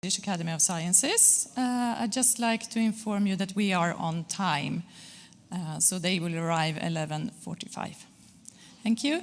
Swedish Academy of Sciences. I'd just like to inform you that we are on time, so they will arrive 11:45. Thank you.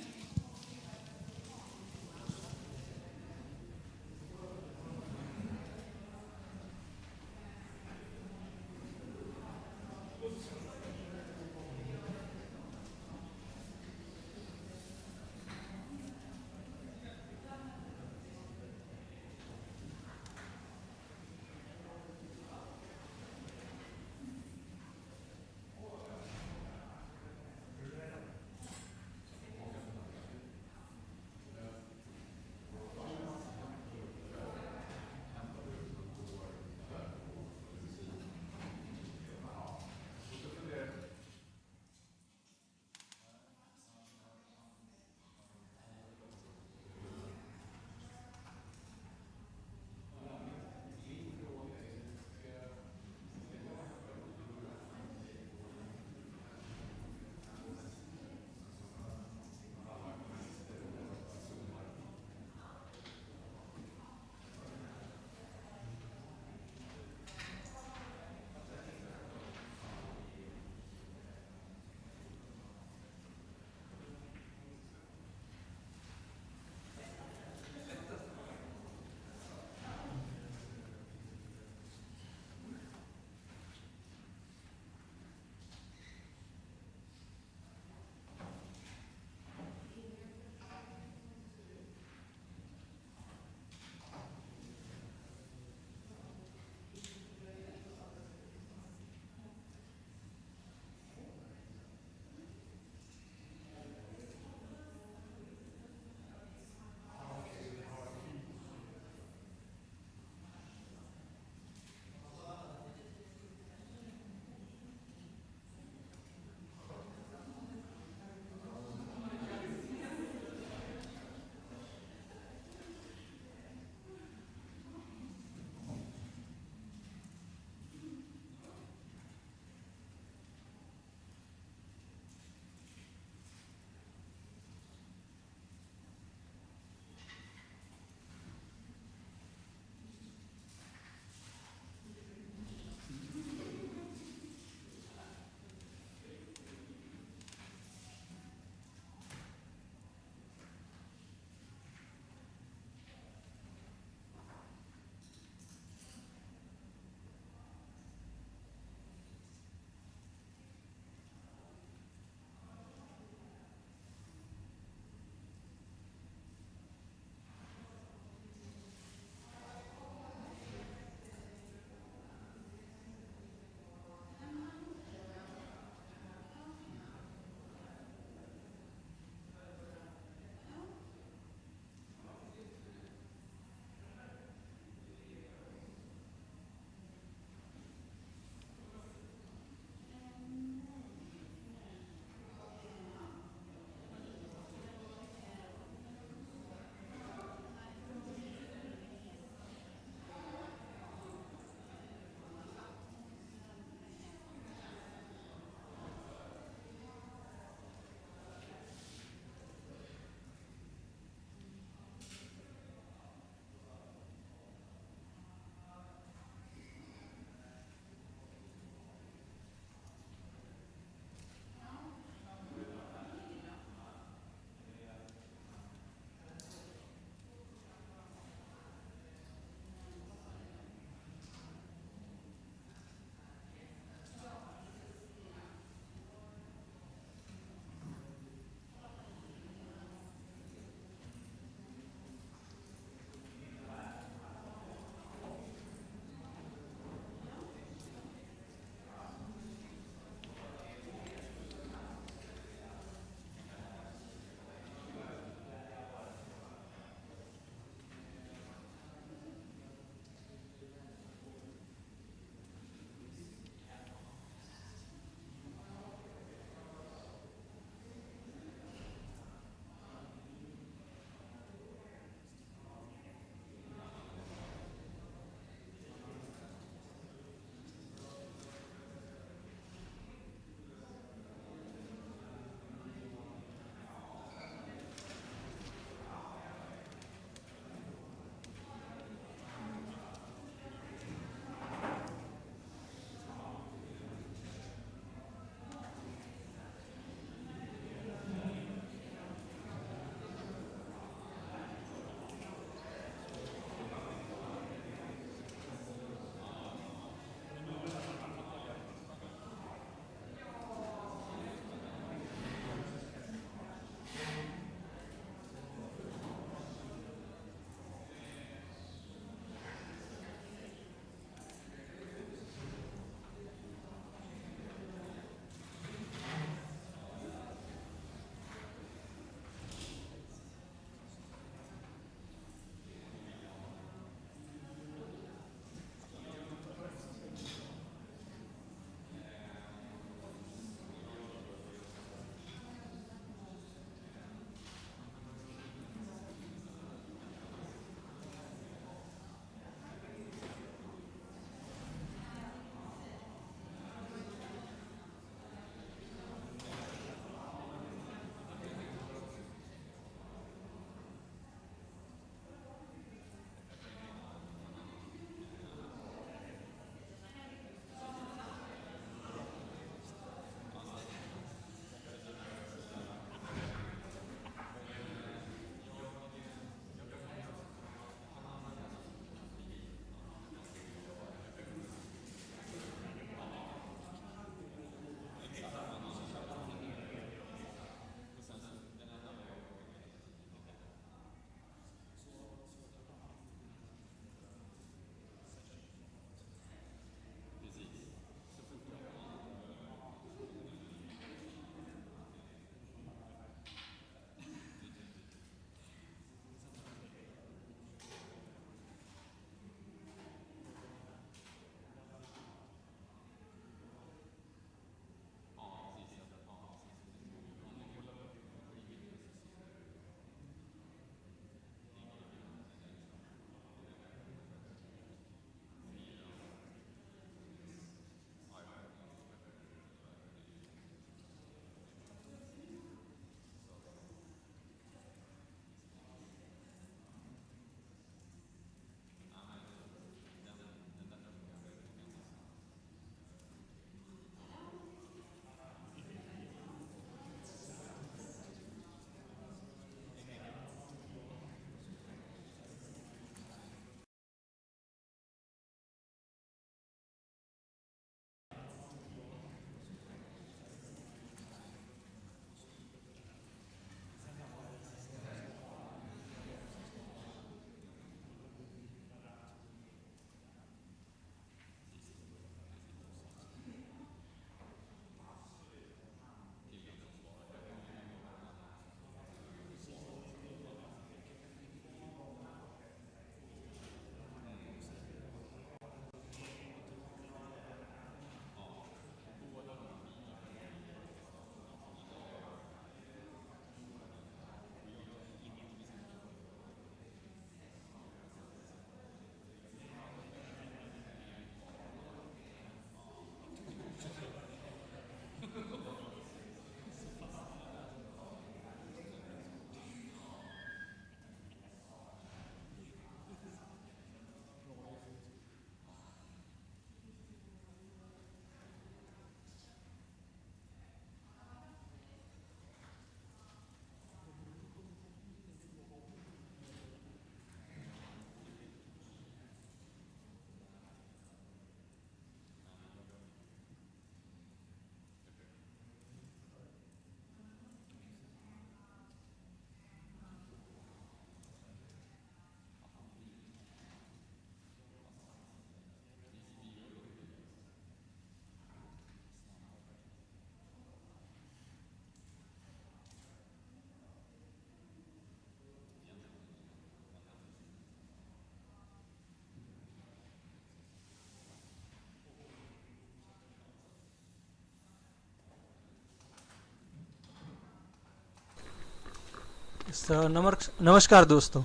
नमस्कार दोस्तों।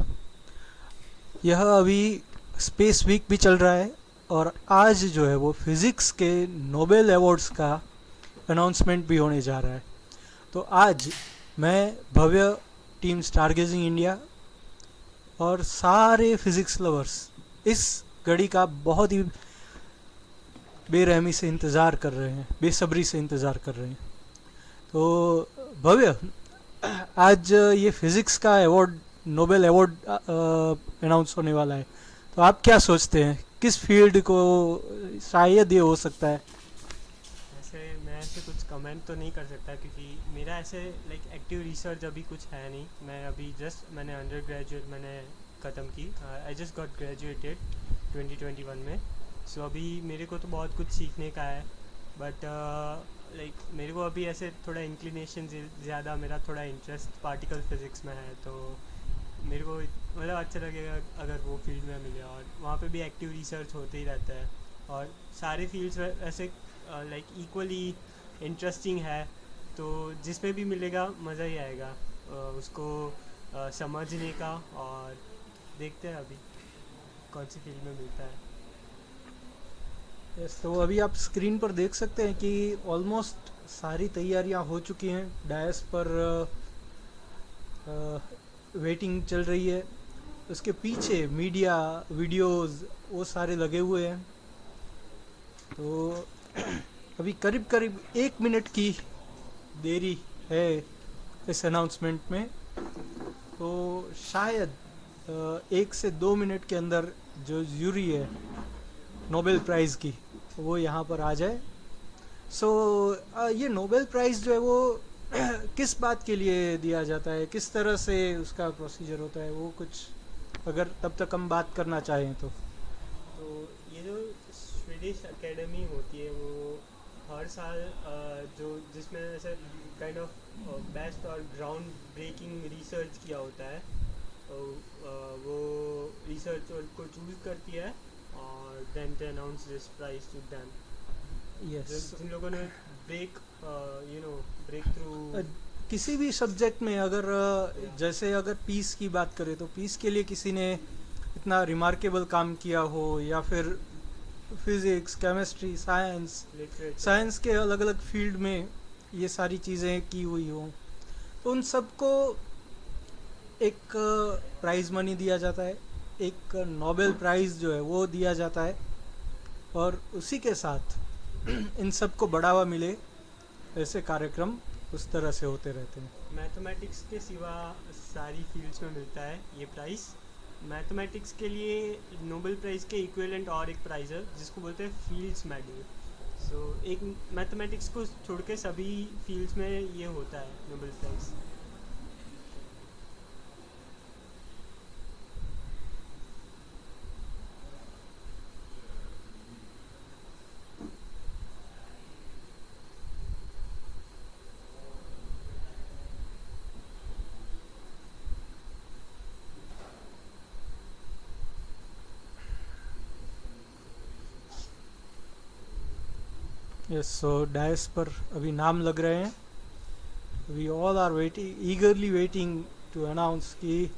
यह अभी space week भी चल रहा है और आज जो है वो फिज़िक्स के नोबेल अवार्ड्स का अनाउंसमेंट भी होने जा रहा है। तो आज मैं भव्य टीम स्टारगेजिंग इंडिया और सारे फिज़िक्स लवर्स इस घड़ी का बहुत ही बेरहमी से इंतज़ार कर रहे हैं, बेसब्री से इंतज़ार कर रहे हैं। तो भव्य, आज ये फिज़िक्स का अवार्ड, नोबेल अवार्ड अनाउंस होने वाला है। तो आप क्या सोचते हैं किस फील्ड को शायद ये हो सकता है? मैं ऐसे कुछ कमेंट तो नहीं कर सकता क्योंकि मेरा ऐसे लाइक एक्टिव रिसर्च अभी कुछ है नहीं। मैं अभी मैंने अंडर ग्रेजुएट मैंने ख़त्म की। आई जस्ट गॉट ग्रेजुएटेड 2021 में। सो अभी मेरे को तो बहुत कुछ सीखने का है, बट लाइक मेरे को अभी ऐसे थोड़ा इंक्लिनेशन ज़्यादा, मेरा थोड़ा इंटरेस्ट पार्टिकल फिज़िक्स में है। तो मेरे को मतलब अच्छा लगेगा अगर वो फील्ड में मिले, और वहाँ पे भी एक्टिव रिसर्च होते ही रहता है और सारे फील्ड्स ऐसे लाइक इक्वली इंटरेस्टिंग है। तो जिस पे भी मिलेगा मज़ा ही आएगा उसको समझने का। और देखते हैं अभी कौन सी फील्ड में मिलता है। यस, तो अभी आप स्क्रीन पर देख सकते हैं कि ऑलमोस्ट सारी तैयारियां हो चुकी हैं। डायस पर वेटिंग चल रही है। उसके पीछे मीडिया, वीडियोस वो सारे लगे हुए हैं। तो अभी करीब करीब 1 मिनट की देरी है इस अनाउंसमेंट में। तो शायद 1 से 2 मिनट के अंदर जो ज्यूरी है नोबेल प्राइज़ की वो यहाँ पर आ जाए। सो ये नोबेल प्राइज़ जो है वो किस बात के लिए दिया जाता है, किस तरह से उसका प्रोसीजर होता है, वो कुछ अगर तब तक हम बात करना चाहें तो। ये जो स्वीडिश एकेडमी होती है वो हर साल जो जिसमें ऐसे काइंड ऑफ बेस्ट और ग्राउंड ब्रेकिंग रिसर्च किया होता है, तो वो रिसर्च को चूज़ करती है और then they announce this prize to them. Yes, जिन लोगों ने ब्रेक ब्रेक थ्रू। किसी भी सब्जेक्ट में अगर जैसे अगर पीस की बात करें तो पीस के लिए किसी ने इतना रिमार्केबल काम किया हो, या फिर फिज़िक्स, केमिस्ट्री, साइंस के अलग अलग फील्ड में ये सारी चीज़ें की हुई हो, तो उन सबको एक प्राइज़ मनी दिया जाता है, एक नोबेल प्राइज़ जो है वो दिया जाता है। और उसी के साथ इन सबको बढ़ावा मिले ऐसे कार्यक्रम उस तरह से होते रहते हैं। मैथमेटिक्स के सिवा सारी फील्ड्स में मिलता है ये प्राइज़। मैथमेटिक्स के लिए नोबेल प्राइज़ के इक्विवेलेंट और एक प्राइज़ है जिसको बोलते हैं फील्ड्स मेडल। सो एक मैथमेटिक्स को छोड़ के सभी फील्ड्स में ये होता है Nobel prize. Yes, so dais पर अभी नाम लग रहे हैं। We all are waiting, eagerly waiting to announce कि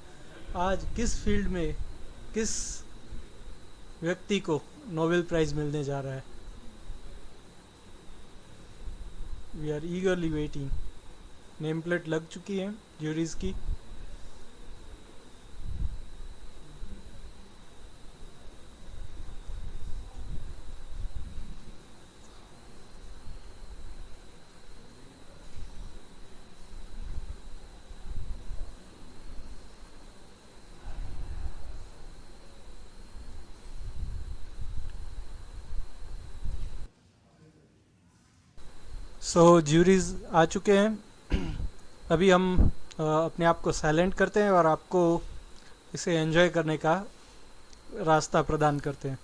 आज किस फील्ड में किस व्यक्ति को नोबेल प्राइज़ मिलने जा रहा है। We are eagerly waiting. Name plate लग चुकी है ज्यूरीज की। सो ज्यूरीज आ चुके हैं। अभी हम अपने आप को साइलेंट करते हैं और आपको इसे एंजॉय करने का रास्ता प्रदान करते हैं।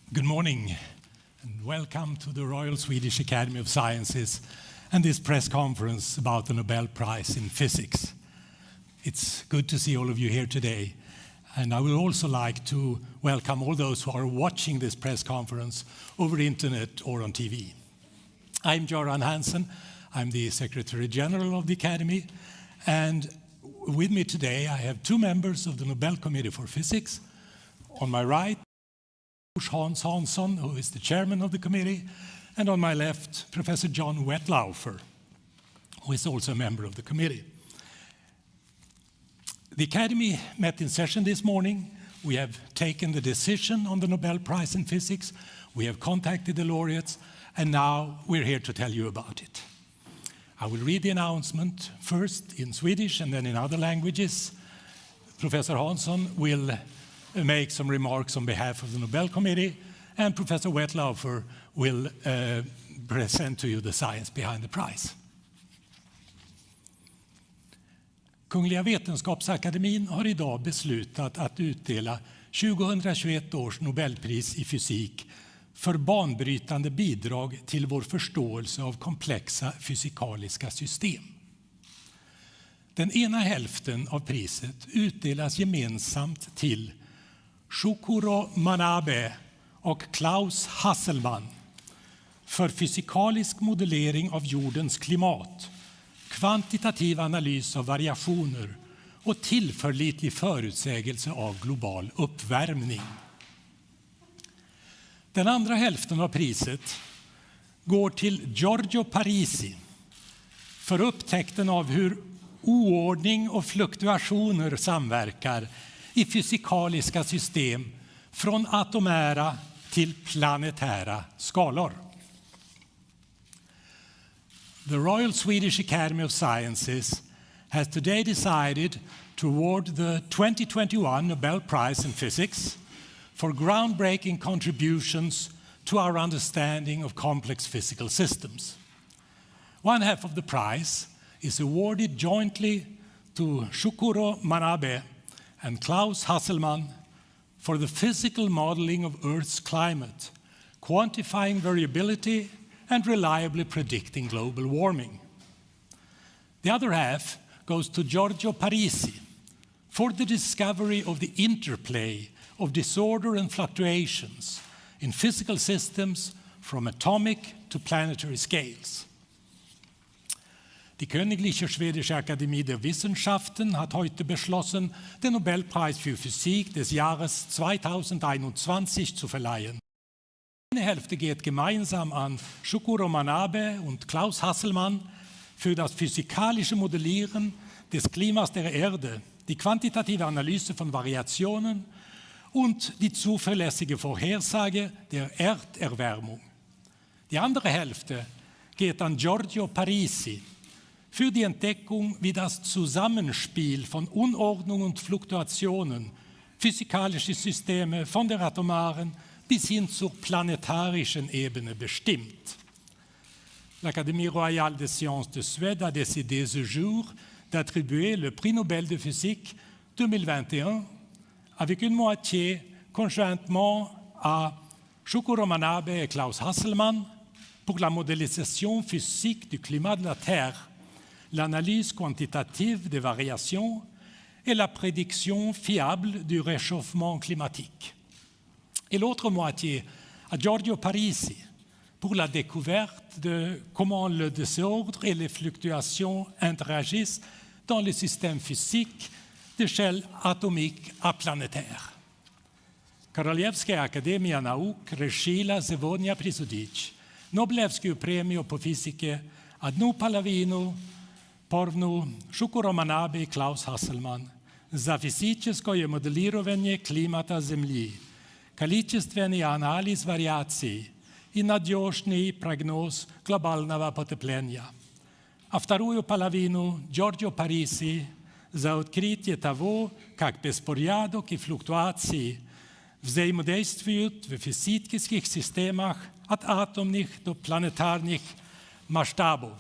Good morning and welcome to the Royal Swedish Academy of Sciences and this press conference about the Nobel Prize in Physics. It's good to see all of you here today. And I would also like to welcome all those who are watching this press conference over the internet or on TV. I'm Göran Hansen. I'm the Secretary General of the Academy. And with me today, I have two members of the Nobel Committee for Physics. On my right, Hans Hansson, who is the chairman of the committee. And on my left, Professor John Wettlaufer, who is also a member of the committee. The Academy met in session this morning. We have taken the decision on the Nobel Prize in Physics. We have contacted the laureates, and now we're here to tell you about it. I will read the announcement first in Swedish and then in other languages. Professor Hansson will make some remarks on behalf of the Nobel Committee, and Professor Wettlaufer will present to you the science behind the prize. Kungliga Vetenskapsakademin har idag beslutat att utdela 2021 års Nobelpris i fysik för banbrytande bidrag till vår förståelse av komplexa fysikaliska system. Den ena hälften av priset utdelas gemensamt till Shukuro Manabe och Klaus Hasselmann för fysikalisk modellering av jordens klimat, kvantitativ analys av variationer och tillförlitlig förutsägelse av global uppvärmning. Den andra hälften av priset går till Giorgio Parisi för upptäckten av hur oordning och fluktuationer samverkar i fysikaliska system från atomära till planetära skalor. The Royal Swedish Academy of Sciences has today decided to award the 2021 Nobel Prize in Physics for groundbreaking contributions to our understanding of complex physical systems. One half of the prize is awarded jointly to Shukuro Manabe and Klaus Hasselmann for the physical modeling of Earth's climate, quantifying variability and reliably predicting global warming. The other half goes to Giorgio Parisi for the discovery of the interplay of disorder and fluctuations in physical systems from atomic to planetary scales. Die Königliche Schwedische Akademie der Wissenschaften hat heute beschlossen, den Nobelpreis für Physik des Jahres 2021 zu verleihen. Eine Hälfte geht gemeinsam an Shukuro Manabe und Klaus Hasselmann für das physikalische Modellieren des Klimas der Erde, die quantitative Analyse von Variationen und die zuverlässige Vorhersage der Erderwärmung. Die andere Hälfte geht an Giorgio Parisi für die Entdeckung, wie das Zusammenspiel von Unordnung und Fluktuationen physikalische Systeme von der atomaren bis hin zur planetarischen Ebene bestimmt. L'Académie royale des sciences de Suède a décidé ce jour d'attribuer le prix Nobel de physique 2021 avec une moitié conjointement à Shukuro Manabe et Klaus Hasselmann pour la modélisation physique du climat de la Terre, l'analyse quantitative des variations et la prédiction fiable du réchauffement climatique. Et l'autre moitié à Giorgio Parisi pour la découverte de comment le désordre et les fluctuations interagissent dans les systèmes physiques d'échelle atomique à planétaire. Koroliewska Akademia Nauk решила сегодня присудить Нобелевскую премию по физике одну половину Порвну Shukuro Manabe и Klaus Hasselmann за физическое моделирование климата Земли, количественный анализ вариаций и надежный прогноз глобального потепления. А вторую половину Giorgio Parisi за открытие того, как беспорядок и флуктуации взаимодействуют в физических системах от атомных до планетарных масштабов.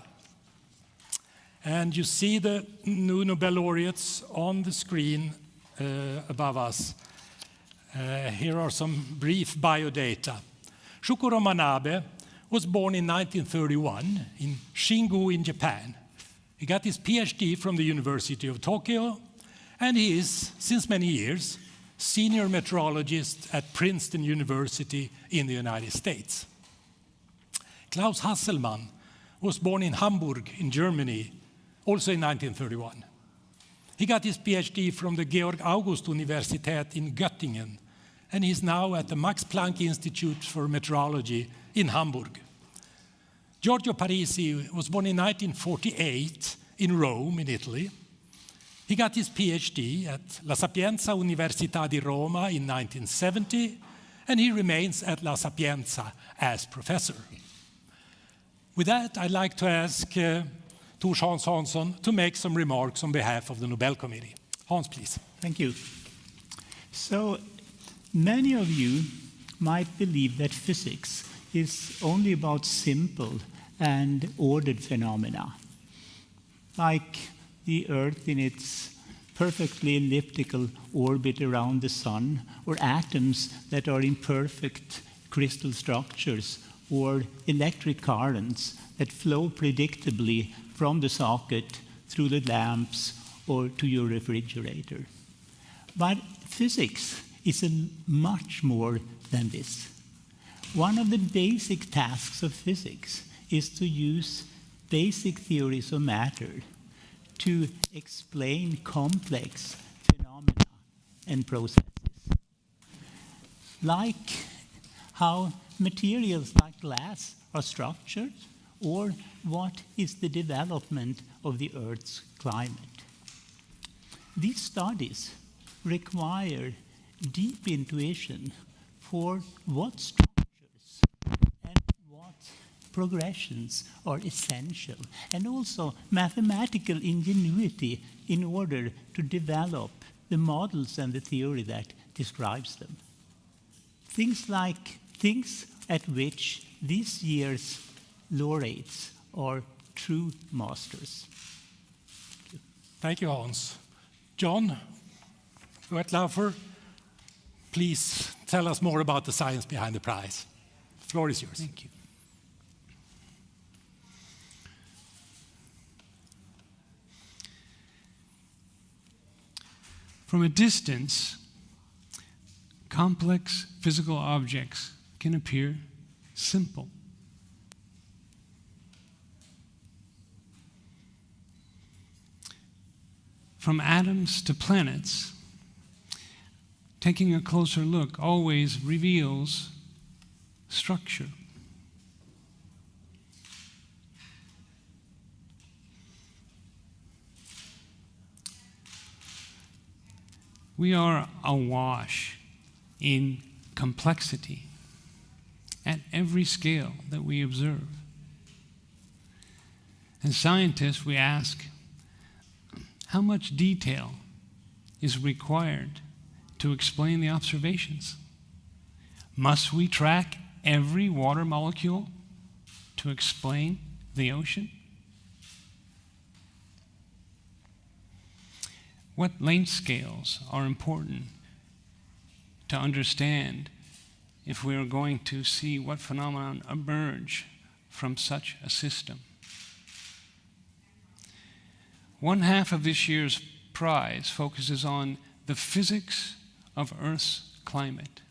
And you see the new Nobel laureates on the screen above us. Here are some brief biodata. Shukuro Manabe was born in 1931 in Shingu in Japan. He got his PhD from the University of Tokyo, and he is, since many years, senior meteorologist at Princeton University in the United States. Klaus Hasselmann was born in Hamburg in Germany, also in 1931. He got his PhD from the Georg August Universität in Göttingen, and he's now at the Max Planck Institute for Meteorology in Hamburg. Giorgio Parisi was born in 1948 in Rome, in Italy. He got his PhD at La Sapienza Università di Roma in 1970, and he remains at La Sapienza as professor. With that, I'd like to ask Tors Hans Hansson to make some remarks on behalf of the Nobel Committee. Hans, please. Thank you. So, many of you might believe that physics is only about simple and ordered phenomena, like the Earth in its perfectly elliptical orbit around the sun, or atoms that are in perfect crystal structures, or electric currents that flow predictably from the socket through the lamps or to your refrigerator. But physics is much more than this. One of the basic tasks of physics is to use basic theories of matter to explain complex phenomena and processes. Like how materials like glass are structured, or what is the development of the Earth's climate. These studies require deep intuition for what structures and what progressions are essential, and also mathematical ingenuity in order to develop the models and the theory that describes them. Things at which this year's laureates are true masters. Thank you, Hans. John Wettlaufer, please tell us more about the science behind the prize. The floor is yours. Thank you. From a distance, complex physical objects can appear simple. From atoms to planets, taking a closer look always reveals structure. We are awash in complexity at every scale that we observe. As scientists, we ask, how much detail is required to explain the observations? Must we track every water molecule to explain the ocean? What length scales are important to understand if we are going to see what phenomenon emerge from such a system? One half of this year's prize focuses on the physics of Earth's climate.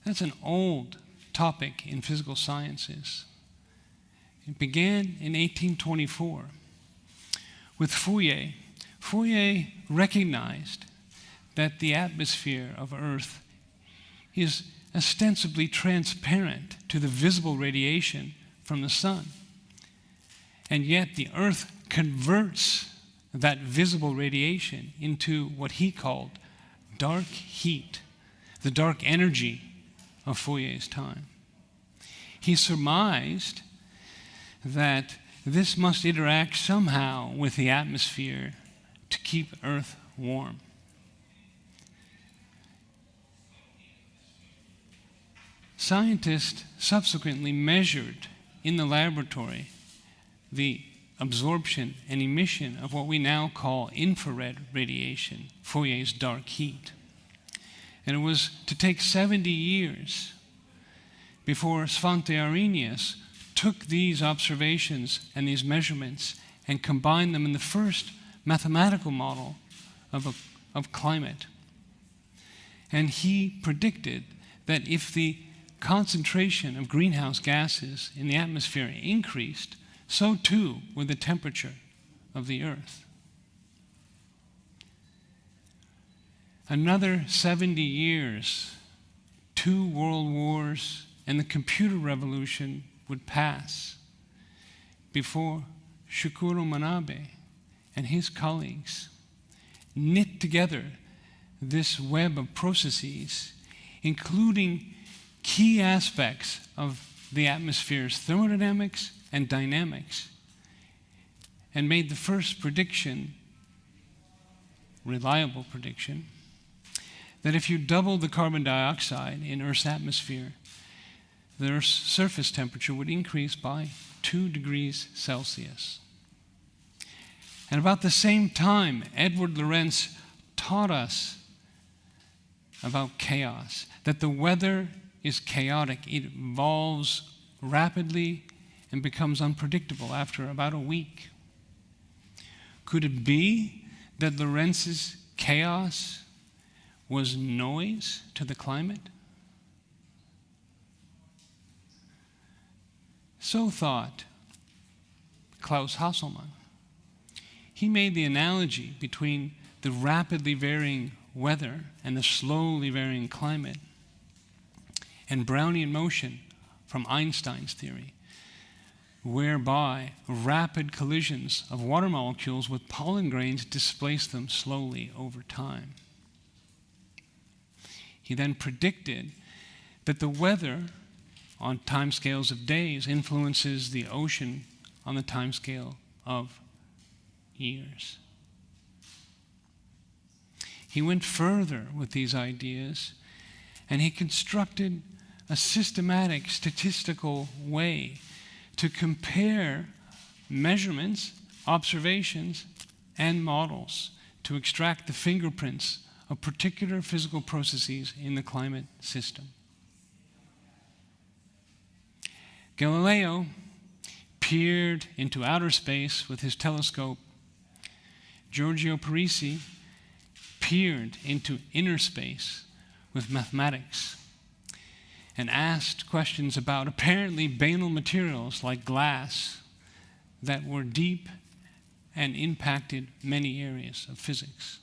That's an old topic in physical sciences. It began in 1824 with Fourier. Fourier recognized that the atmosphere of Earth is ostensibly transparent to the visible radiation from the sun. And yet the Earth converts that visible radiation into what he called dark heat, the dark energy of Fourier's time. He surmised that this must interact somehow with the atmosphere to keep Earth warm. Scientists subsequently measured in the laboratory the absorption and emission of what we now call infrared radiation, Fourier's dark heat. And it was to take 70 years before Svante Arrhenius took these observations and these measurements and combined them in the first mathematical model of climate. And he predicted that if the concentration of greenhouse gases in the atmosphere increased, so too would the temperature of the Earth. Another 70 years, 2 world wars, and the computer revolution would pass before Shukuro Manabe and his colleagues knit together this web of processes, including key aspects of the atmosphere's thermodynamics and dynamics, and made the first prediction, reliable prediction, that if you double the carbon dioxide in Earth's atmosphere, the Earth's surface temperature would increase by 2 degrees Celsius. And about the same time, Edward Lorenz taught us about chaos, that the weather is chaotic. It evolves rapidly and becomes unpredictable after about a week. Could it be that Lorenz's chaos was noise to the climate? So thought Klaus Hasselmann. He made the analogy between the rapidly varying weather and the slowly varying climate and Brownian motion from Einstein's theory, whereby rapid collisions of water molecules with pollen grains displace them slowly over time. He then predicted that the weather on timescales of days influences the ocean on the timescale of years. He went further with these ideas, and he constructed a systematic statistical way to compare measurements, observations, and models to extract the fingerprints of particular physical processes in the climate system. Galileo peered into outer space with his telescope. Giorgio Parisi peered into inner space with mathematics and asked questions about apparently banal materials like glass that were deep and impacted many areas of physics.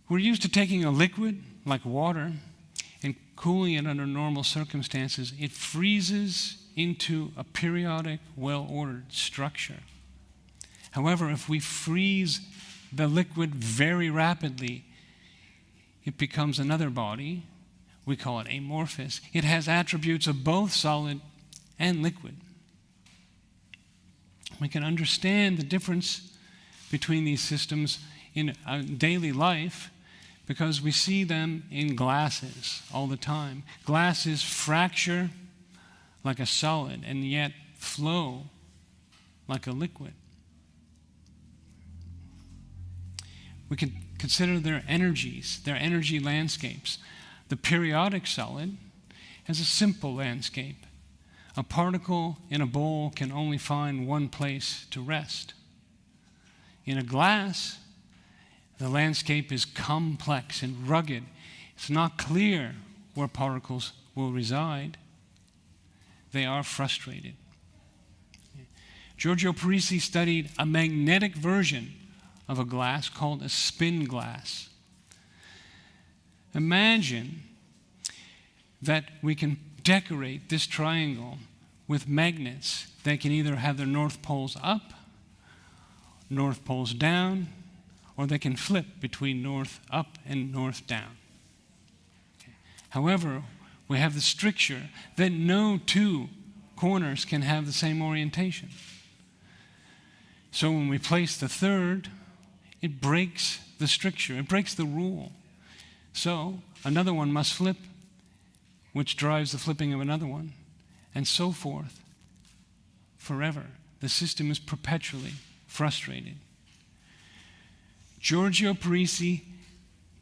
We're used to taking a liquid like water and cooling it under normal circumstances. It freezes into a periodic, well-ordered structure. However, if we freeze the liquid very rapidly, it becomes another body. We call it amorphous. It has attributes of both solid and liquid. We can understand the difference between these systems in daily life because we see them in glasses all the time. Glasses fracture like a solid and yet flow like a liquid. We can consider their energies, their energy landscapes. The periodic solid has a simple landscape. A particle in a bowl can only find one place to rest. In a glass, the landscape is complex and rugged. It's not clear where particles will reside. They are frustrated. Giorgio Parisi studied a magnetic version of a glass called a spin glass. Imagine that we can decorate this triangle with magnets that can either have their north poles up, north poles down, or they can flip between north up and north down. Okay. However, we have the stricture that no two corners can have the same orientation. So when we place the third, it breaks the stricture, it breaks the rule. So another one must flip, which drives the flipping of another one, and so forth, forever. The system is perpetually frustrated. Giorgio Parisi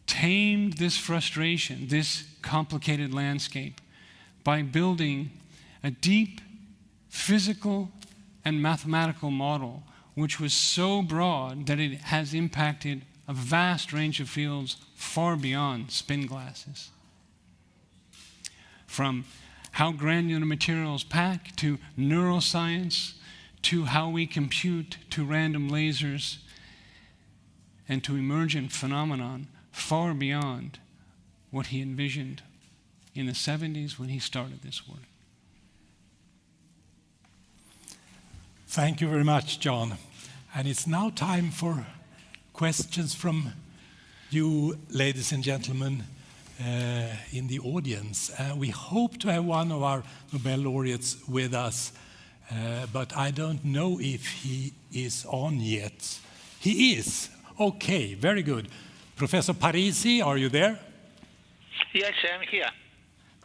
tamed this frustration, this complicated landscape, by building a deep physical and mathematical model which was so broad that it has impacted a vast range of fields far beyond spin glasses. From how granular materials pack, to neuroscience, to how we compute, to random lasers, and to emergent phenomenon far beyond what he envisioned in the 70s when he started this work. Thank you very much, John. And it's now time for questions from you, ladies and gentlemen, in the audience. We hope to have one of our Nobel laureates with us, but I don't know if he is on yet. He is. Okay, very good. Professor Parisi, are you there? Yes, I'm here.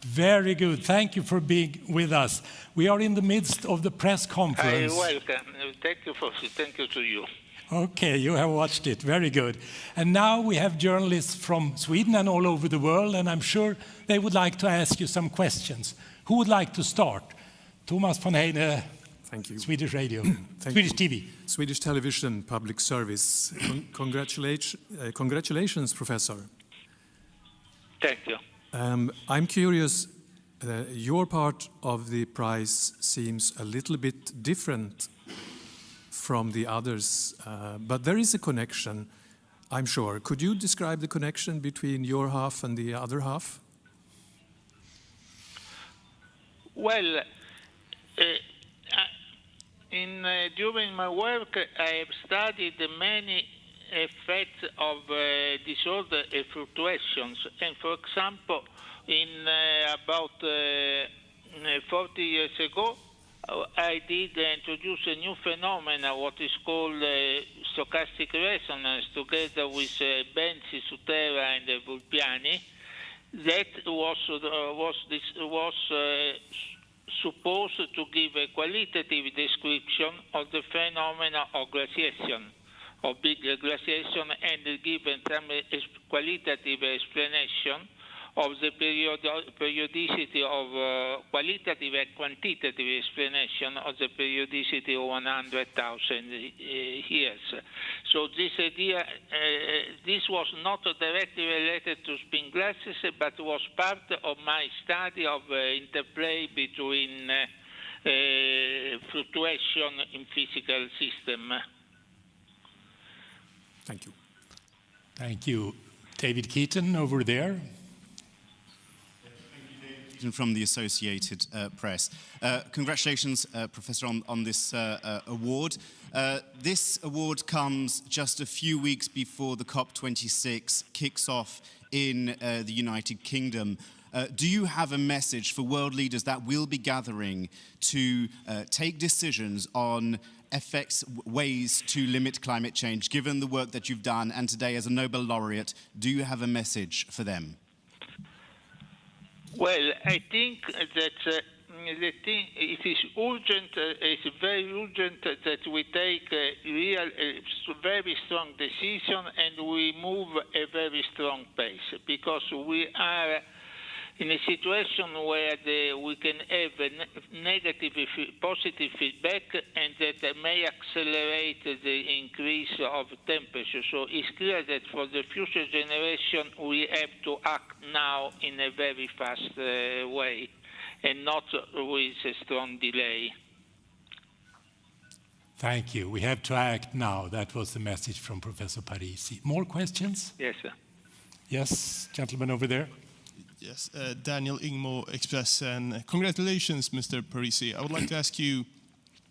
Very good. Thank you for being with us. We are in the midst of the press conference. Welcome. Thank you to you. Okay, you have watched it. Very good. And now we have journalists from Sweden and all over the world, and I'm sure they would like to ask you some questions. Who would like to start? Thomas von Heine, Thank you. Swedish Radio, Swedish TV. Swedish Television Public Service. Congratulations, Professor. Thank you. I'm curious, your part of the prize seems a little bit different from the others, but there is a connection, I'm sure. Could you describe the connection between your half and the other half? Well, during my work, I have studied many effects of disorder fluctuations. And for example, in about 40 years ago, I did introduce a new phenomenon, what is called stochastic resonance, together with Benzi, Sutera, and Vulpiani. That was supposed to give a qualitative description of the phenomena of glaciation, of big glaciation, and give some qualitative explanation of the periodicity of qualitative and quantitative explanation of the periodicity of 100,000 years. So this idea, this was not directly related to spin glasses, but was part of my study of interplay between fluctuation in physical system. Thank you. Thank you. David Keaton over there. From the Associated Press. Congratulations, Professor, on this award. This award comes just a few weeks before the COP26 kicks off in the United Kingdom. Do you have a message for world leaders that will be gathering to take decisions on ways to limit climate change, given the work that you've done, and today as a Nobel laureate, do you have a message for them? Well, I think that it is urgent, it's very urgent that we take a very strong decision and we move a very strong pace, because we are in a situation where we can have a negative, positive feedback, and that may accelerate the increase of temperature. So it's clear that for the future generation, we have to act now in a very fast way, and not with a strong delay. Thank you. We have to act now. That was the message from Professor Parisi. More questions? Yes, sir. Yes, gentleman over there. Yes, Daniel Ingmo, Express, and congratulations, Mr. Parisi. I would like to ask you,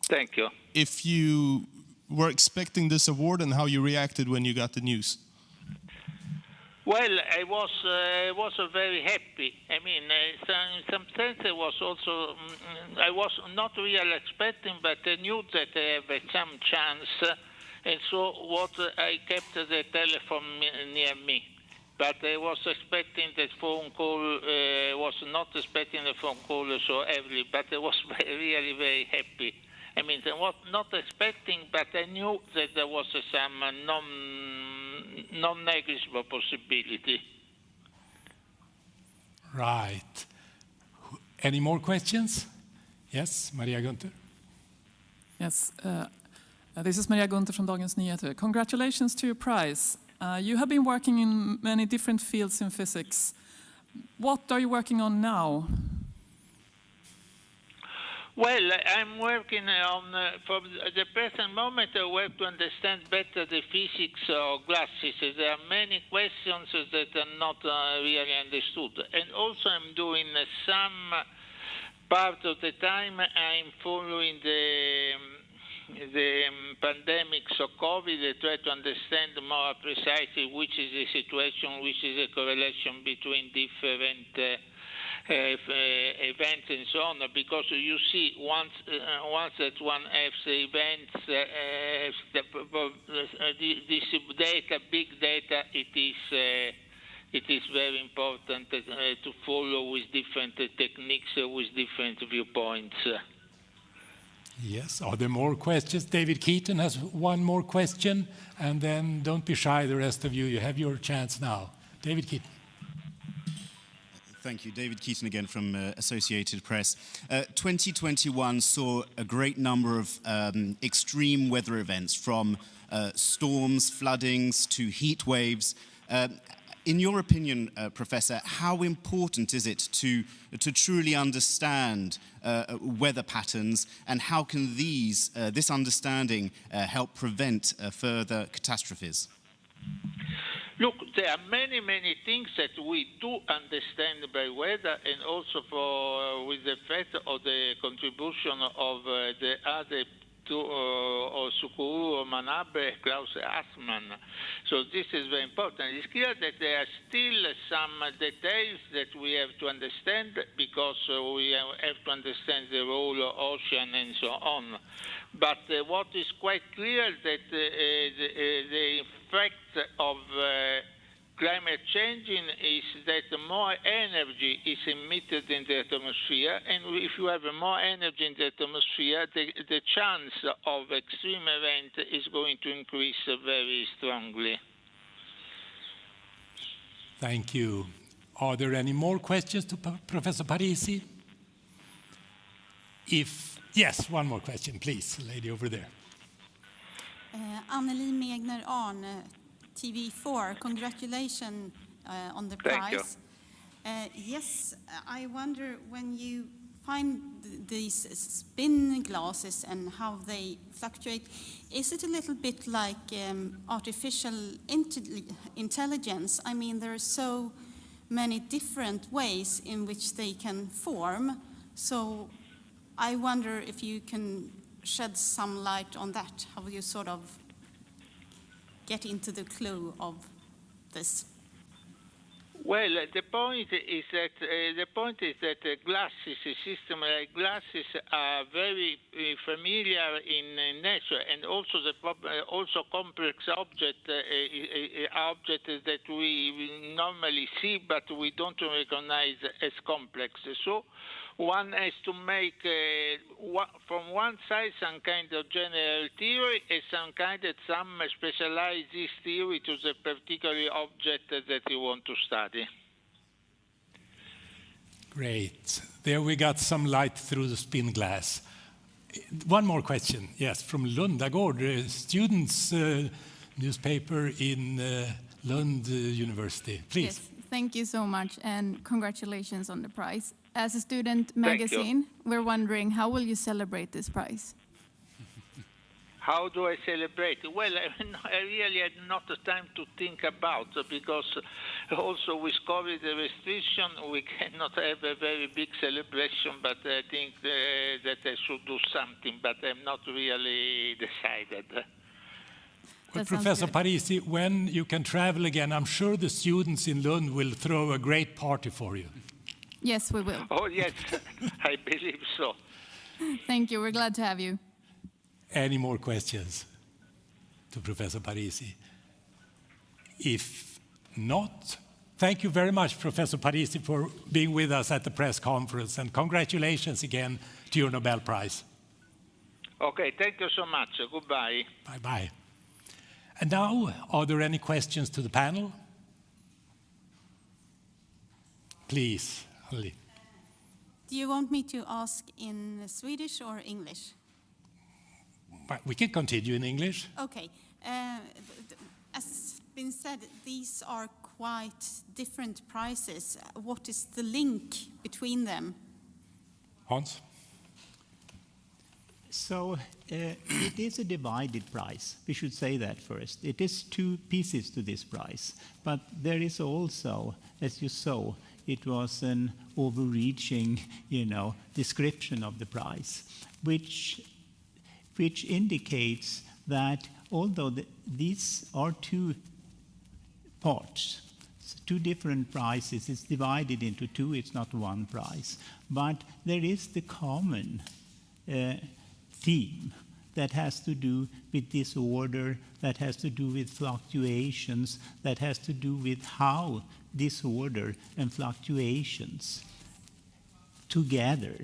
thank you, if you were expecting this award and how you reacted when you got the news. Well, I was very happy. I mean, in some sense, I was not really expecting, but I knew that I have some chance, and so I kept the telephone near me. But I was expecting that phone call, was not expecting the phone call so early, but I was really very happy. I mean, I was not expecting, but I knew that there was some non-negligible possibility. Right. Any more questions? Yes, Maria Gunther. Yes, this is Maria Gunther from Dagens Nyheter. Congratulations to your prize. You have been working in many different fields in physics. What are you working on now? Well, I'm working on, for the present moment, I work to understand better the physics of glasses. There are many questions that are not really understood. And also I'm doing some part of the time I'm following the pandemics of COVID. I try to understand more precisely which is the situation, which is the correlation between different events and so on, because you see once that one has events, this data, big data, it is very important to follow with different techniques, with different viewpoints. Yes, are there more questions? David Keaton has one more question, and then don't be shy, the rest of you. You have your chance now. David Keaton. Thank you. David Keaton again from Associated Press. 2021 saw a great number of extreme weather events, from storms, floodings to heat waves. In your opinion, Professor, how important is it to truly understand weather patterns, and how can this understanding help prevent further catastrophes? Look, there are many, many things that we do understand by weather, and also with the effect of the contribution of the other two, or Sukuru, or Manabe, Klaus Assmann. So this is very important. It's clear that there are still some details that we have to understand, because we have to understand the role of ocean and so on. But what is quite clear that the effect of climate changing is that more energy is emitted in the atmosphere, and if you have more energy in the atmosphere, the chance of extreme event is going to increase very strongly. Thank you. Are there any more questions to Professor Parisi? Yes, one more question, please, lady over there. Anneli Megner-Arn, TV4, congratulations on the Thank prize. Yes, I wonder, when you find these spin glasses and how they fluctuate, is it a little bit like artificial intelligence? I mean, there are so many different ways in which they can form. So I wonder if you can shed some light on that, how you sort of get into the clue of this. Well, the point is that glasses, a system like glasses, are very familiar in nature, and also complex objects that we normally see, but we don't recognize as complex. So one has to make, from one side, some kind of general theory, and some specialized this theory to the particular object that you want to study. Great. There we got some light through the spin glass. One more question. Yes, from Lundagård, students' newspaper in Lund University. Please. Yes, thank you so much, and congratulations on the prize. As a student magazine, we're wondering, how will you celebrate this prize? How do I celebrate? Well, I really had not the time to think about, because also with COVID restriction, we cannot have a very big celebration, but I think that I should do something, but I'm not really decided. Well, Professor Parisi, when you can travel again, I'm sure the students in Lund will throw a great party for you. Yes, we will. Oh, yes, I believe so. Thank you. We're glad to have you. Any more questions to Professor Parisi? If not, thank you very much, Professor Parisi, for being with us at the press conference, and congratulations again to your Nobel Prize. Okay, thank you so much. Goodbye. Bye-bye. And now, are there any questions to the panel? Please, Ali. Do you want me to ask in Swedish or English? We can continue in English. Okay. As been said, these are quite different prizes. What is the link between them? Hans? So it is a divided prize. We should say that first. It is two pieces to this prize. But there is also, as you saw, it was an overreaching, description of the prize, which indicates that although these are two parts, two different prizes, it's divided into two, it's not one prize. But there is the common theme that has to do with disorder, that has to do with fluctuations, that has to do with how disorder and fluctuations together,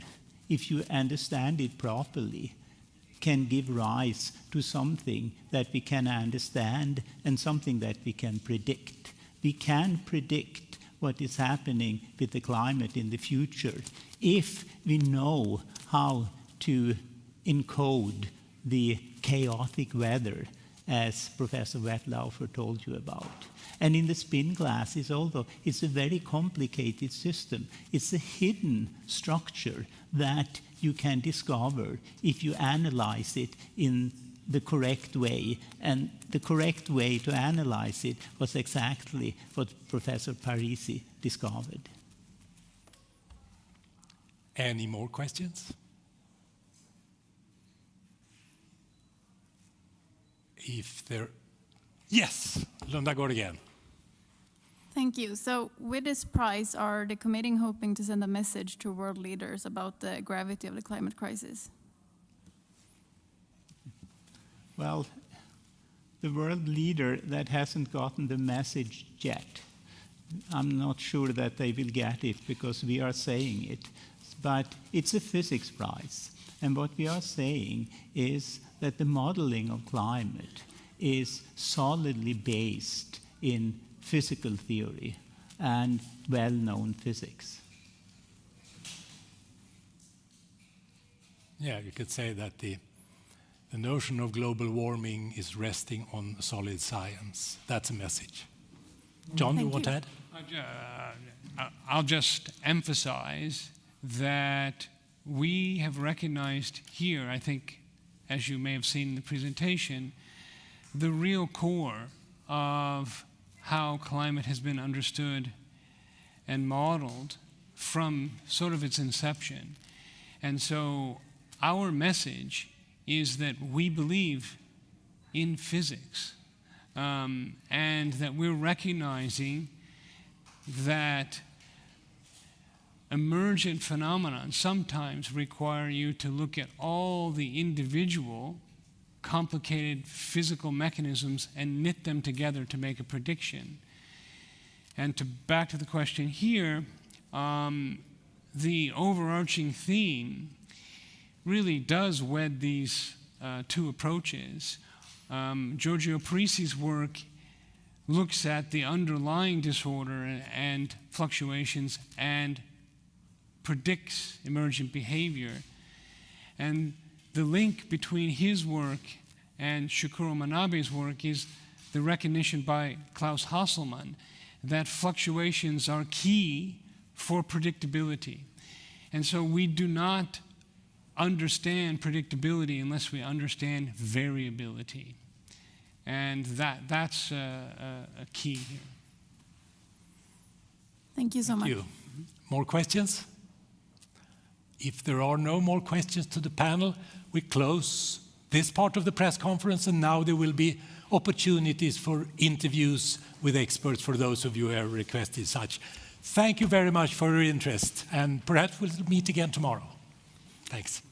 if you understand it properly, can give rise to something that we can understand and something that we can predict. We can predict what is happening with the climate in the future if we know how to encode the chaotic weather, as Professor Wettlaufer told you about. And in the spin glasses, although it's a very complicated system, it's a hidden structure that you can discover if you analyze it in the correct way. And the correct way to analyze it was exactly what Professor Parisi discovered. Any more questions? Yes, Lunda går again. Thank you. So with this prize, are the committee hoping to send a message to world leaders about the gravity of the climate crisis? Well, the world leader that hasn't gotten the message yet, I'm not sure that they will get it because we are saying it. But it's a physics prize. And what we are saying is that the modeling of climate is solidly based in physical theory and well-known physics. Yeah, you could say that the notion of global warming is resting on solid science. That's a message. John, you want to add? I'll just emphasize that we have recognized here, I think, as you may have seen in the presentation, the real core of how climate has been understood and modeled from sort of its inception. And so our message is that we believe in physics, and that we're recognizing that emergent phenomena sometimes require you to look at all the individual complicated physical mechanisms and knit them together to make a prediction. And back to the question here, the overarching theme really does wed these two approaches. Giorgio Parisi's work looks at the underlying disorder and fluctuations and predicts emergent behavior. And the link between his work and Shukuro Manabe's work is the recognition by Klaus Hasselmann that fluctuations are key for predictability. And so we do not understand predictability unless we understand variability. And that's a key here. Thank you so much. Thank you. More questions? If there are no more questions to the panel, we close this part of the press conference, and now there will be opportunities for interviews with experts for those of you who have requested such. Thank you very much for your interest, and perhaps we'll meet again tomorrow. Thanks.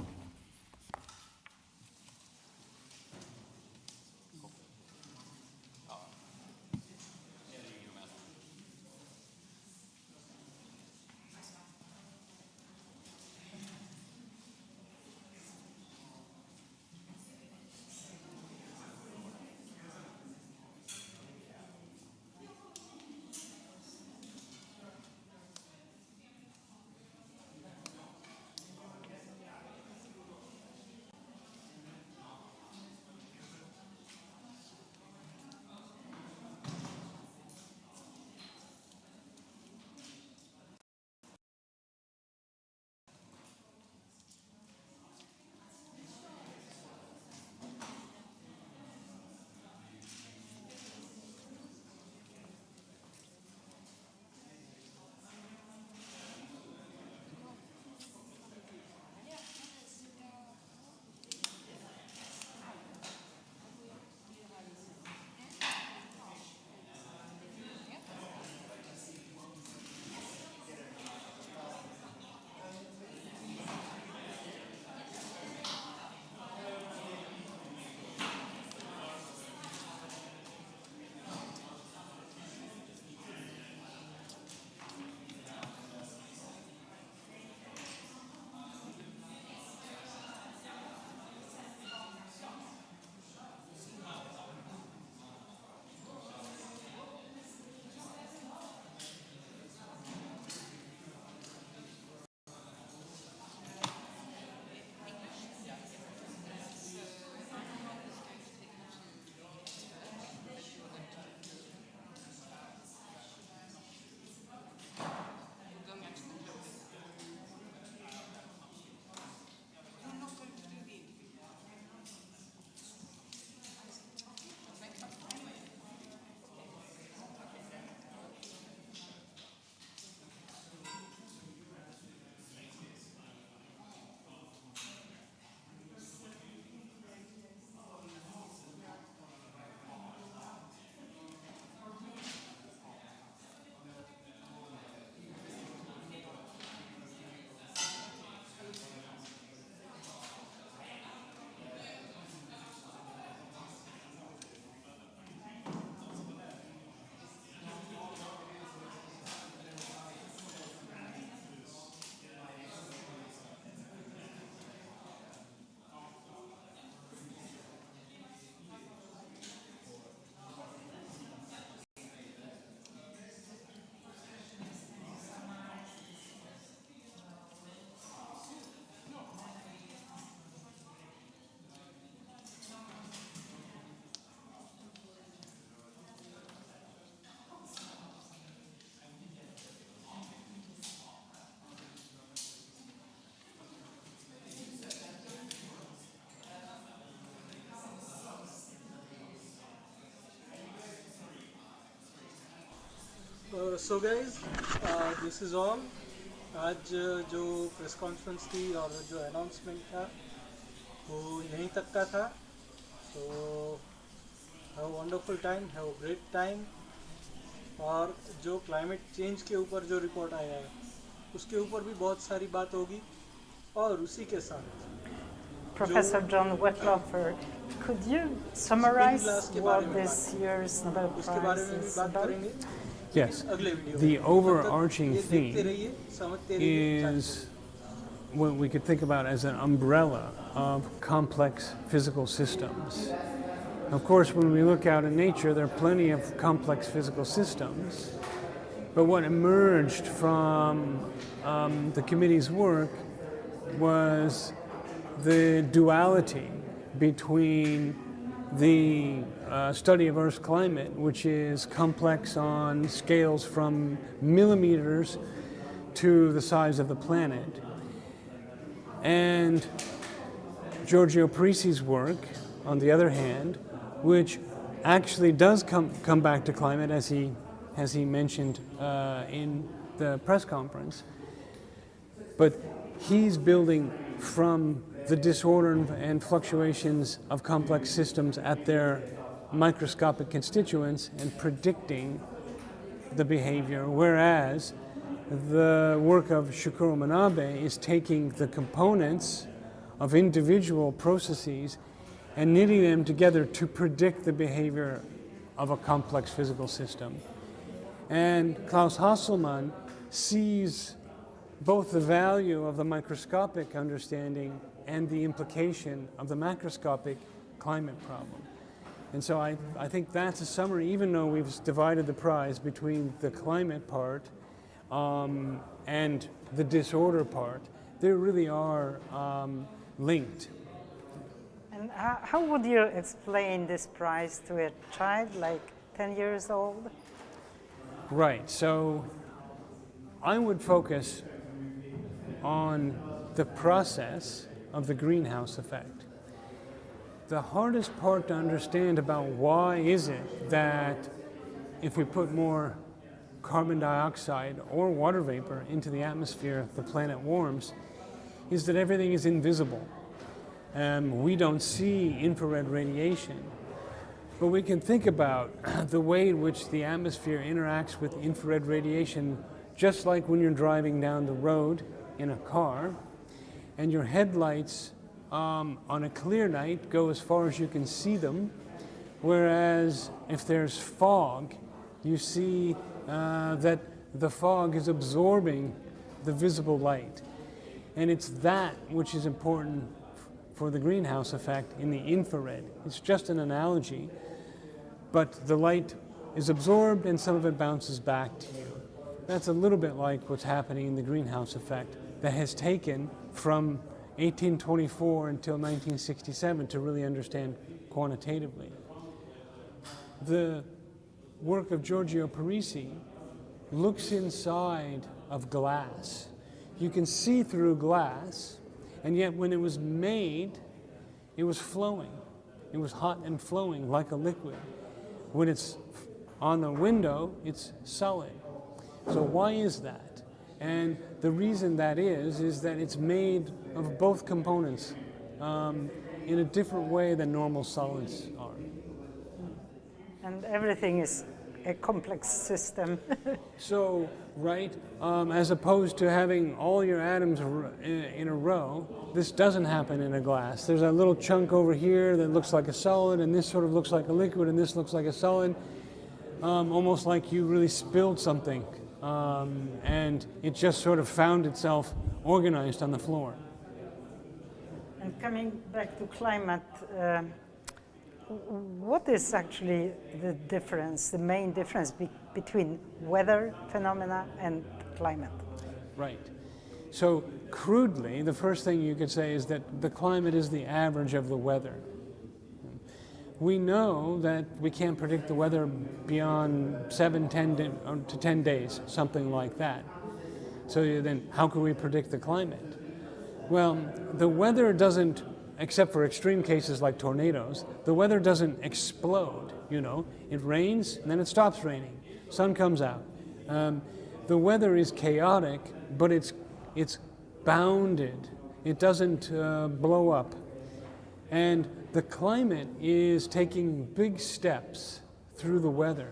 So guys, this is all. आज जो press conference थी और जो announcement था वो यहीं तक का था. So have a wonderful time, have a great time. और जो क्लाइमेट चेंज के ऊपर जो रिपोर्ट आया है उसके ऊपर भी बहुत सारी बात होगी. और उसी के साथ Professor John Wettloffer, could you summarize what this year's Nobel Prize is about? Yes. The overarching theme is what we could think about as an umbrella of complex physical systems. Of course, when we look out in nature, there are plenty of complex physical systems. But what emerged from the committee's work was the duality between the study of Earth's climate, which is complex on scales from millimeters to the size of the planet, and Giorgio Parisi's work, on the other hand, which actually does come back to climate, as he mentioned in the press conference, but he's building from the disorder and fluctuations of complex systems at their microscopic constituents and predicting the behavior, whereas the work of Shukuro Manabe is taking the components of individual processes and knitting them together to predict the behavior of a complex physical system. And Klaus Hasselmann sees both the value of the microscopic understanding and the implication of the macroscopic climate problem. And so I think that's a summary, even though we've divided the prize between the climate part and the disorder part, they really are linked. And how would you explain this prize to a child like 10 years old? Right, so I would focus on the process of the greenhouse effect. The hardest part to understand about why is it that if we put more carbon dioxide or water vapor into the atmosphere, the planet warms, is that everything is invisible. We don't see infrared radiation, but we can think about the way in which the atmosphere interacts with infrared radiation, just like when you're driving down the road in a car, and your headlights on a clear night go as far as you can see them, whereas if there's fog, you see that the fog is absorbing the visible light. And it's that which is important for the greenhouse effect in the infrared. It's just an analogy, but the light is absorbed and some of it bounces back to you. That's a little bit like what's happening in the greenhouse effect that has taken from 1824 until 1967 to really understand quantitatively. The work of Giorgio Parisi looks inside of glass. You can see through glass, and yet when it was made, it was flowing. It was hot and flowing like a liquid. When it's on the window, it's solid. So why is that? And the reason that is that it's made of both components in a different way than normal solids are. And everything is a complex system. So, right, as opposed to having all your atoms in a row, this doesn't happen in a glass. There's a little chunk over here that looks like a solid, and this sort of looks like a liquid, and this looks like a solid, almost like you really spilled something. And it just sort of found itself organized on the floor. And coming back to climate, what is actually the difference, the main difference between weather phenomena and climate? Right. So crudely, the first thing you could say is that the climate is the average of the weather. We know that we can't predict the weather beyond 7, 10 to 10 days, something like that. So then how can we predict the climate? Well, the weather doesn't, except for extreme cases like tornadoes, the weather doesn't explode, you know. It rains and then it stops raining. Sun comes out. The weather is chaotic, but it's bounded. It doesn't blow up. And the climate is taking big steps through the weather.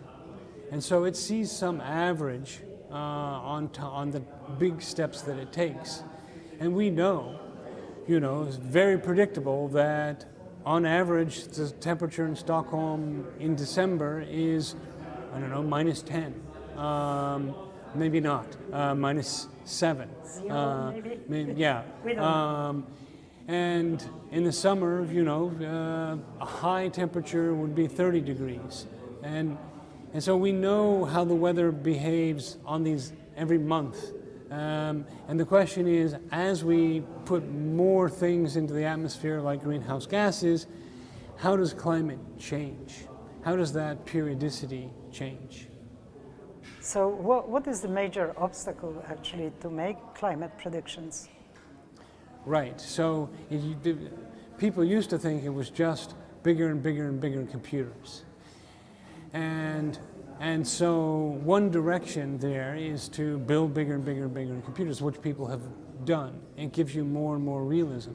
And so it sees some average on the big steps that it takes. And we know, it's very predictable that on average the temperature in Stockholm in December is, minus 10. Maybe not, minus 7. Zero, maybe? Yeah. We don't know. And in the summer, a high temperature would be 30 degrees. And so we know how the weather behaves on these every month. And the question is, as we put more things into the atmosphere like greenhouse gases, how does climate change? How does that periodicity change? So what is the major obstacle actually to make climate predictions? Right, so people used to think it was just bigger and bigger and bigger computers. And so one direction there is to build bigger and bigger and bigger computers, which people have done. It gives you more and more realism.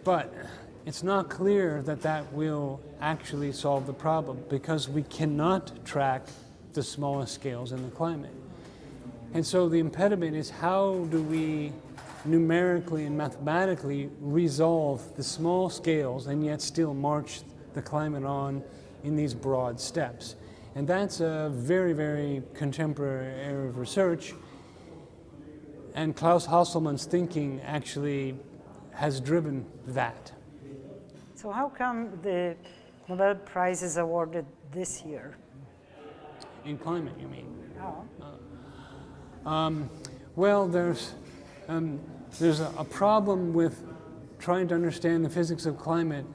But it's not clear that that will actually solve the problem, because we cannot track the smallest scales in the climate. And so the impediment is, how do we numerically and mathematically resolve the small scales and yet still march the climate on in these broad steps? And that's a very, very contemporary area of research. And Klaus Hasselmann's thinking actually has driven that. So how come the Nobel Prize is awarded this year? In climate, you mean? Oh. Well, there's a problem with trying to understand the physics of climate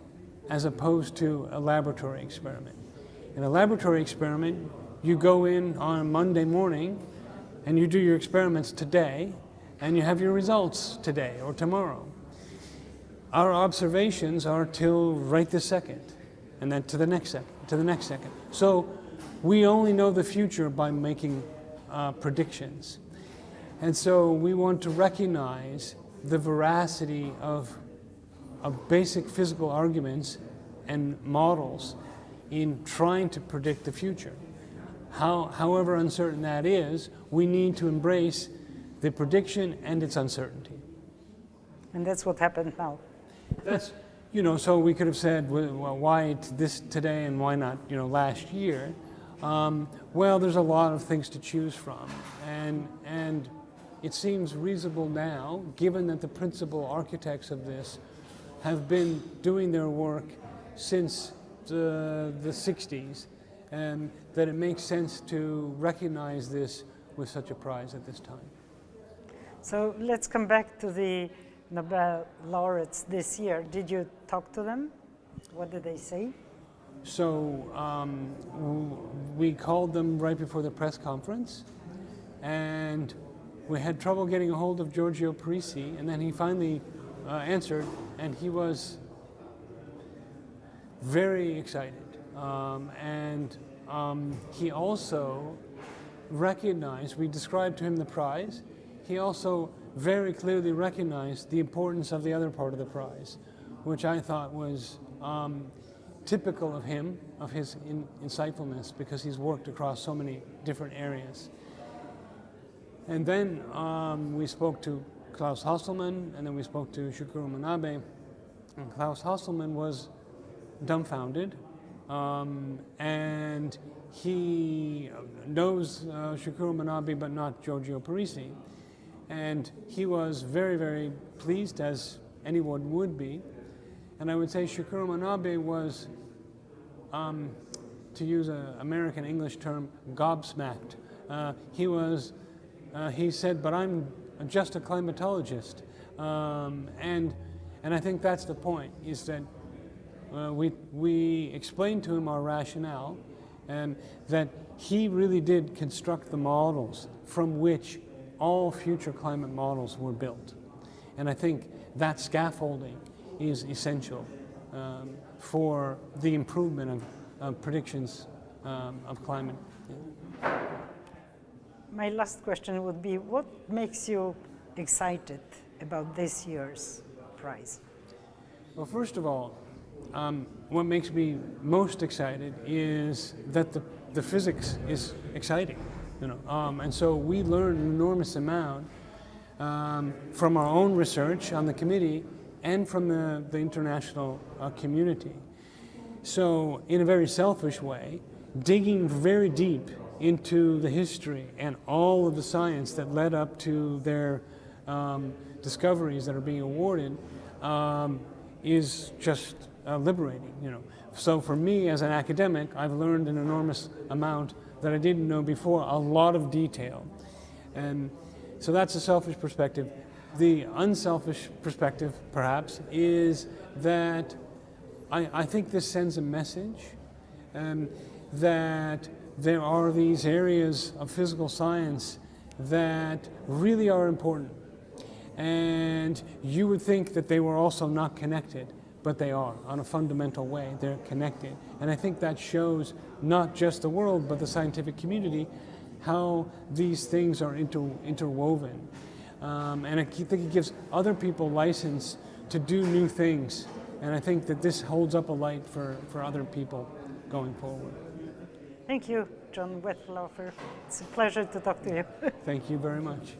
as opposed to a laboratory experiment. In a laboratory experiment, you go in on a Monday morning and you do your experiments today, and you have your results today or tomorrow. Our observations are till right this second, and then to the next second, to the next second. So we only know the future by making predictions. And so we want to recognize the veracity of basic physical arguments and models in trying to predict the future. However uncertain that is, we need to embrace the prediction and its uncertainty. And that's what happened now. That's, so we could have said, well, why this today and why not, last year? Well, there's a lot of things to choose from, and it seems reasonable now, given that the principal architects of this have been doing their work since the 60s, that it makes sense to recognize this with such a prize at this time. So let's come back to the Nobel laureates this year. Did you talk to them? What did they say? So we called them right before the press conference, and we had trouble getting a hold of Giorgio Parisi, and then he finally answered, and he was very excited. He also recognized, we described to him the prize, he also very clearly recognized the importance of the other part of the prize, which I thought was typical of him, of his insightfulness, because he's worked across so many different areas. And then we spoke to Klaus Hasselmann, and then we spoke to Shukuro Manabe, and Klaus Hasselmann was dumbfounded, and he knows Shukuro Manabe but not Giorgio Parisi, and he was very, very pleased, as anyone would be. And I would say Shukuro Manabe was, to use an American English term, gobsmacked. He said, but I'm just a climatologist. And I think that's the point, is that we explained to him our rationale, and that he really did construct the models from which all future climate models were built. And I think that scaffolding is essential for the improvement of predictions of climate. my last question would be, what makes you excited about this year's prize? Well, first of all, what makes me most excited is that the physics is exciting, and so we learned an enormous amount from our own research on the committee and from the international community. So, in a very selfish way, digging very deep into the history and all of the science that led up to their discoveries that are being awarded is just liberating, So for me as an academic, I've learned an enormous amount that I didn't know before, a lot of detail. And so that's a selfish perspective. The unselfish perspective, perhaps, is that I think this sends a message that there are these areas of physical science that really are important. And you would think that they were also not connected, but they are, on a fundamental way. They're connected. And I think that shows not just the world, but the scientific community, how these things are interwoven. And I think it gives other people license to do new things. And I think that this holds up a light for other people going forward. Thank you, John Wetlaufer. It's a pleasure to talk to you. Thank you very much.